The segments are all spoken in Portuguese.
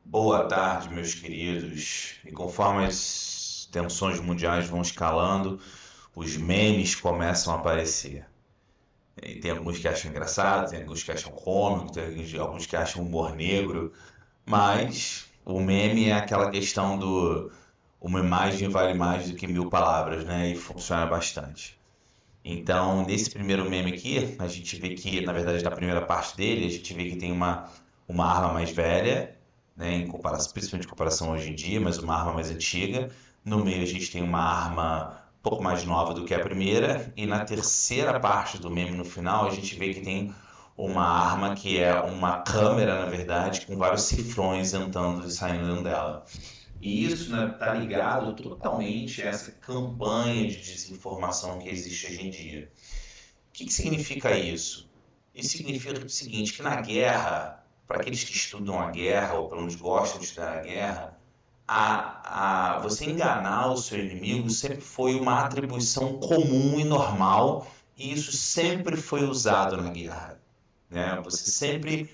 Boa tarde, meus queridos. E conforme as tensões mundiais vão escalando, os memes começam a aparecer. E tem alguns que acham engraçado, tem alguns que acham cômico, tem alguns que acham humor negro, mas o meme é aquela questão do uma imagem vale mais do que mil palavras, né? E funciona bastante. Então, nesse primeiro meme aqui, a gente vê que, na verdade, na primeira parte dele, a gente vê que tem uma arma mais velha, né, principalmente em comparação hoje em dia, mas uma arma mais antiga. No meio a gente tem uma arma um pouco mais nova do que a primeira, e na terceira parte do meme, no final, a gente vê que tem uma arma que é uma câmera, na verdade, com vários cifrões entrando e saindo dela. E isso está ligado totalmente a essa campanha de desinformação que existe hoje em dia. O que significa isso? Isso significa o seguinte, que na guerra, para aqueles que estudam a guerra, ou pelo menos gostam de estudar a guerra, você enganar o seu inimigo sempre foi uma atribuição comum e normal, e isso sempre foi usado na guerra. Né? Você sempre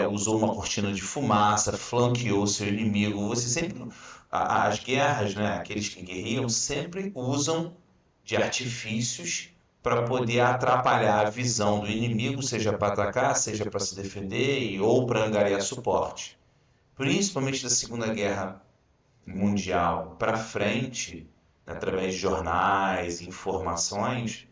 usou uma cortina de fumaça, flanqueou seu inimigo, você sempre... As guerras, né? Aqueles que guerreiam, sempre usam de artifícios para poder atrapalhar a visão do inimigo, seja para atacar, seja para se defender ou para angariar suporte. Principalmente da Segunda Guerra Mundial para frente, através de jornais, informações,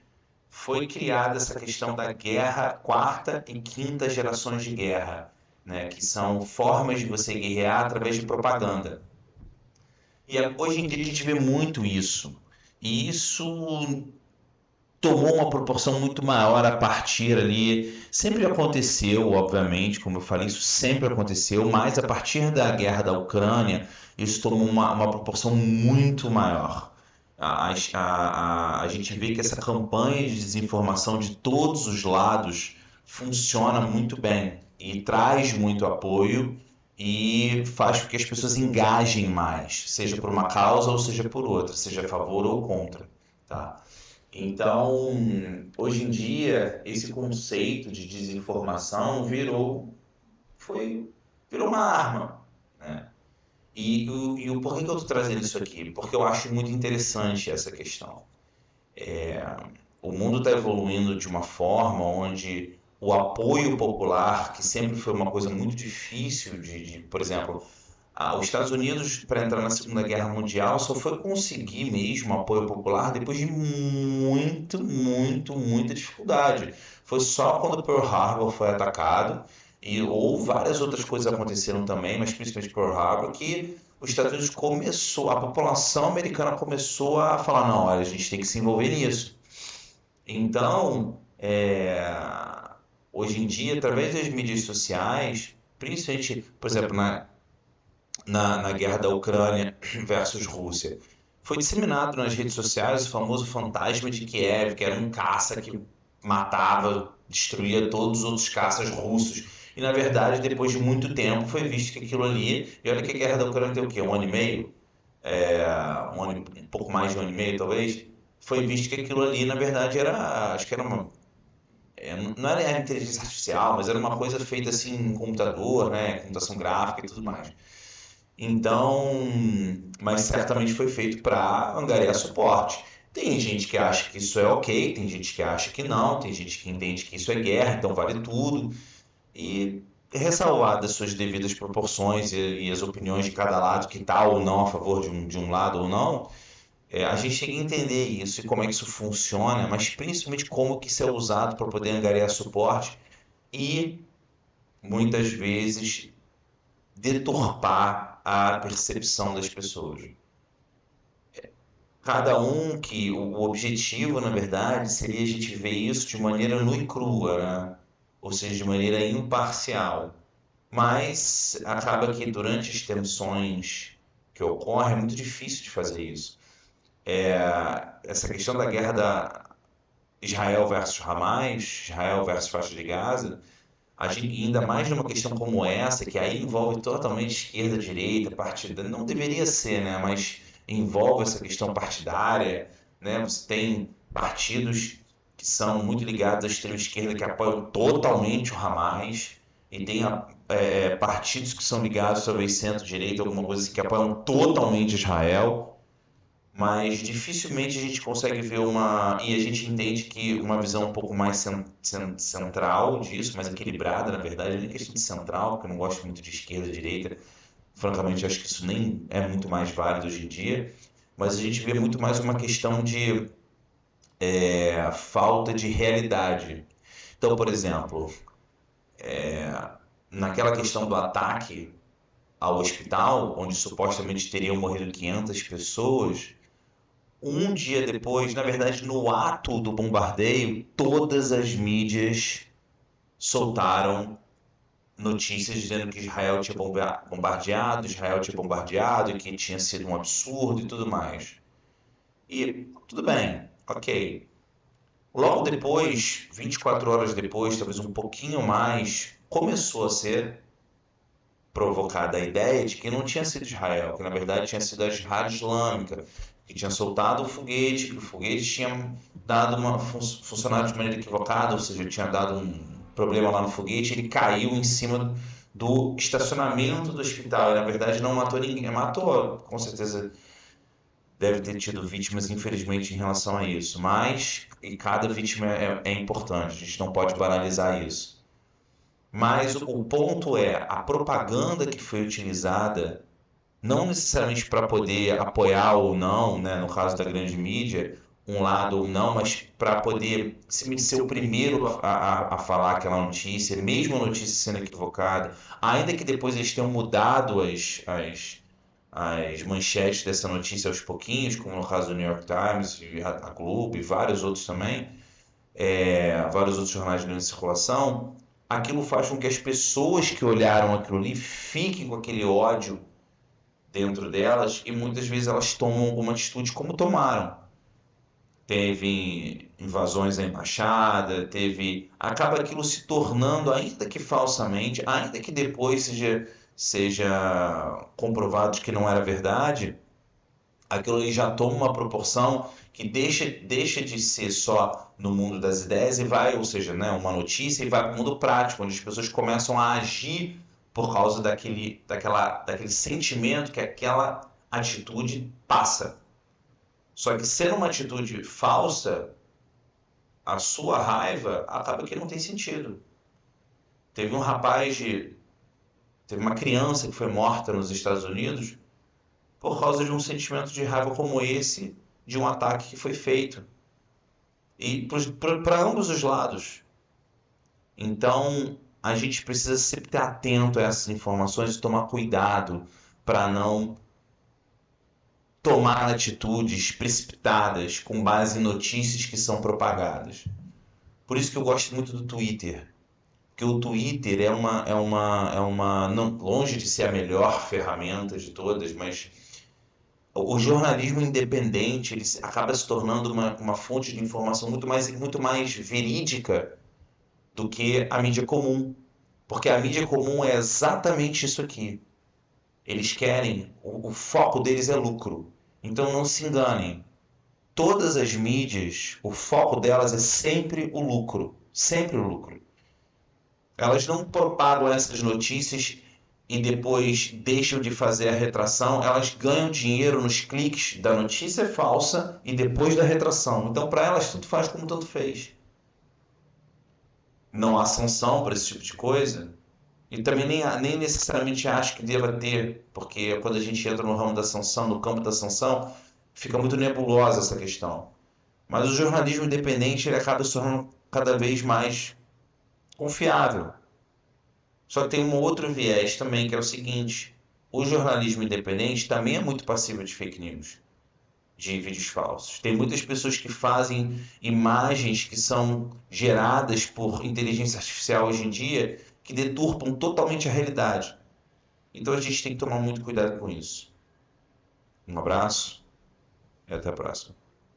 foi criada essa questão da guerra, quarta e quinta gerações de guerra, né, que são formas de você guerrear através de propaganda. E hoje em dia a gente vê muito isso. E isso tomou uma proporção muito maior a partir ali. Sempre aconteceu, obviamente, como eu falei, isso sempre aconteceu, mas a partir da guerra da Ucrânia, isso tomou uma proporção muito maior. A gente vê que essa campanha de desinformação de todos os lados funciona muito bem e traz muito apoio e faz com que as pessoas engajem mais, seja por uma causa ou seja por outra, seja a favor ou contra, tá? Então, hoje em dia, esse conceito de desinformação virou uma arma, né? E o porquê que eu estou trazendo isso aqui? Porque eu acho muito interessante essa questão. O mundo está evoluindo de uma forma onde o apoio popular, que sempre foi uma coisa muito difícil por exemplo, os Estados Unidos, para entrar na Segunda Guerra Mundial, só foi conseguir mesmo apoio popular depois de muita dificuldade. Foi só quando Pearl Harbor foi atacado, ou várias outras coisas aconteceram também, mas principalmente Pearl Harbor, que os Estados Unidos começou, a população americana começou a falar, não, olha, a gente tem que se envolver nisso. Então, hoje em dia, através das mídias sociais, principalmente, por exemplo, na guerra da Ucrânia versus Rússia. Foi disseminado nas redes sociais o famoso fantasma de Kiev, que era um caça que matava, destruía todos os outros caças russos. E na verdade, depois de muito tempo, foi visto que aquilo ali. E olha que a guerra da Ucrânia tem o quê? Um ano e meio? Um pouco mais de um ano e meio, talvez. Foi visto que aquilo ali, na verdade, era. Acho que era uma. Não era inteligência artificial, mas era uma coisa feita assim em computador, né? Computação gráfica e tudo mais. Então, mas certamente foi feito para angariar suporte. Tem gente que acha que isso é ok, tem gente que acha que não, tem gente que entende que isso é guerra, então vale tudo. E ressalvadas suas devidas proporções e as opiniões de cada lado, que está ou não a favor de um lado ou não, a gente tem que entender isso e como é que isso funciona, mas principalmente como que isso é usado para poder angariar suporte e muitas vezes deturpar a percepção das pessoas. Cada um que o objetivo, na verdade, seria a gente ver isso de maneira nua e crua, né? Ou seja, de maneira imparcial. Mas acaba que durante as tensões que ocorrem é muito difícil de fazer isso. Essa questão da guerra da Israel versus Hamas, Israel versus faixa de Gaza, a gente, ainda mais numa questão como essa, que aí envolve totalmente esquerda, direita, partida, não deveria ser, né? Mas envolve essa questão partidária, né? Você tem partidos que são muito ligados à extrema esquerda que apoiam totalmente o Hamas e tem partidos que são ligados, talvez centro-direita, alguma coisa assim, que apoiam totalmente Israel, mas dificilmente a gente consegue ver e a gente entende que uma visão um pouco mais central disso, mais equilibrada, na verdade, nem questão de central, porque eu não gosto muito de esquerda e direita, francamente, acho que isso nem é muito mais válido hoje em dia, mas a gente vê muito mais uma questão de falta de realidade. Então, por exemplo, naquela questão do ataque ao hospital, onde supostamente teriam morrido 500 pessoas, um dia depois, na verdade, no ato do bombardeio, todas as mídias soltaram notícias dizendo que Israel tinha bombardeado e que tinha sido um absurdo e tudo mais. E tudo bem, ok. Logo depois, 24 horas depois, talvez um pouquinho mais, começou a ser provocada a ideia de que não tinha sido Israel, que na verdade tinha sido a Jihad Islâmica, que tinha soltado o foguete, que o foguete tinha funcionado de maneira equivocada, ou seja, tinha dado um problema lá no foguete, ele caiu em cima do estacionamento do hospital, e na verdade não matou ninguém, matou, com certeza deve ter tido vítimas, infelizmente, em relação a isso, mas e cada vítima é importante, a gente não pode banalizar isso. Mas o ponto é, a propaganda que foi utilizada, não necessariamente para poder apoiar ou não, né, no caso da grande mídia, um lado ou não, mas para poder ser o primeiro a falar aquela notícia, mesmo a notícia sendo equivocada, ainda que depois eles tenham mudado as manchetes dessa notícia aos pouquinhos, como no caso do New York Times, a Globo e vários outros também, vários outros jornais de grande circulação, aquilo faz com que as pessoas que olharam aquilo ali fiquem com aquele ódio dentro delas e muitas vezes elas tomam alguma atitude como tomaram. Teve invasões à embaixada, acaba aquilo se tornando, ainda que falsamente, ainda que depois seja comprovado que não era verdade, aquilo ali já toma uma proporção que deixa de ser só no mundo das ideias e vai, ou seja, né, uma notícia e vai para o mundo prático, onde as pessoas começam a agir por causa daquele sentimento que aquela atitude passa. Só que sendo uma atitude falsa, a sua raiva acaba que não tem sentido. Teve um rapaz Teve uma criança que foi morta nos Estados Unidos por causa de um sentimento de raiva como esse, de um ataque que foi feito. E para ambos os lados. Então, a gente precisa sempre estar atento a essas informações e tomar cuidado para não tomar atitudes precipitadas com base em notícias que são propagadas. Por isso que eu gosto muito do Twitter. Porque o Twitter não, longe de ser a melhor ferramenta de todas, mas o jornalismo independente ele acaba se tornando uma fonte de informação muito mais verídica do que a mídia comum. Porque a mídia comum é exatamente isso aqui. Eles querem, o foco deles é lucro. Então não se enganem. Todas as mídias, o foco delas é sempre o lucro. Sempre o lucro. Elas não propagam essas notícias e depois deixam de fazer a retração, elas ganham dinheiro nos cliques da notícia falsa e depois da retração. Então, para elas, tudo faz como tanto fez. Não há sanção para esse tipo de coisa. E também nem necessariamente acho que deva ter, porque quando a gente entra no ramo da sanção, no campo da sanção, fica muito nebulosa essa questão. Mas o jornalismo independente ele acaba se tornando cada vez mais confiável. Só que tem um outro viés também, que é o seguinte: o jornalismo independente também é muito passível de fake news, de vídeos falsos. Tem muitas pessoas que fazem imagens que são geradas por inteligência artificial hoje em dia que deturpam totalmente a realidade. Então a gente tem que tomar muito cuidado com isso. Um abraço e até a próxima.